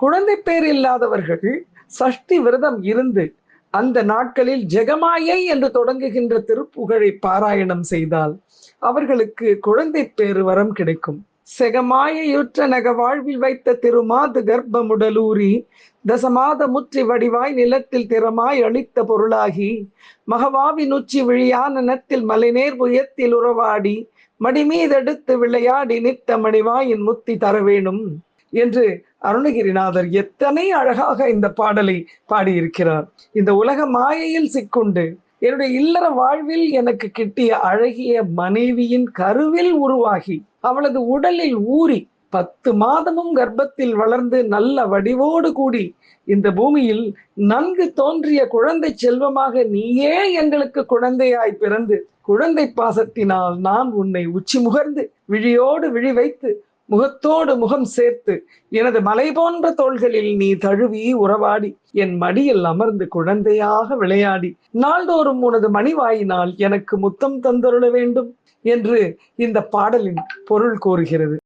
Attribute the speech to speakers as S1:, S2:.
S1: குழந்தை பேர் இல்லாதவர்கள் சஷ்டி விரதம் இருந்து அந்த நாட்களில் ஜெகமாயை என்று தொடங்குகின்ற திருப்புகழை பாராயணம் செய்தால் அவர்களுக்கு குழந்தை பேறு வரம் கிடைக்கும். செகமாயுற்ற நக வாழ்வில் வைத்த திருமாது கர்ப்பமுடலூரி தசமாத முற்றி வடிவாய் நிலத்தில் திறமாய் அளித்த பொருளாகி மகவாவின் உச்சி விழியான நத்தில் மலைநேர் புயத்தில் உறவாடி மடிமீதெடுத்து விளையாடி நித்த மணிவாயின் முத்தி தர வேணும் என்று அருணகிரிநாதர் எத்தனை அழகாக இந்த பாடலை பாடியிருக்கிறார். இந்த உலக மாயையில் சிக்குண்டு என்னுடைய இல்லற வாழ்வில் எனக்கு கிட்டிய அழகிய மனைவியின் கருவில் உருவாகி அவளது உடலில் ஊறி 10 மாதமும் கர்ப்பத்தில் வளர்ந்து நல்ல வடிவோடு கூடி இந்த பூமியில் நன்கு தோன்றிய குழந்தை செல்வமாக நீயே எங்களுக்கு குழந்தையாய் பிறந்து குழந்தை பாசத்தினால் நான் உன்னை உச்சி முகர்ந்து விழியோடு விழி வைத்து முகத்தோடு முகம் சேர்த்து எனது மலை போன்ற தோள்களில் நீ தழுவி உறவாடி என் மடியில் அமர்ந்து குழந்தையாக விளையாடி நாள்தோறும் உனது மணிவாயினால் எனக்கு முத்தம் தந்தருள வேண்டும் என்று இந்த பாடலின் பொருள் கூறுகிறது.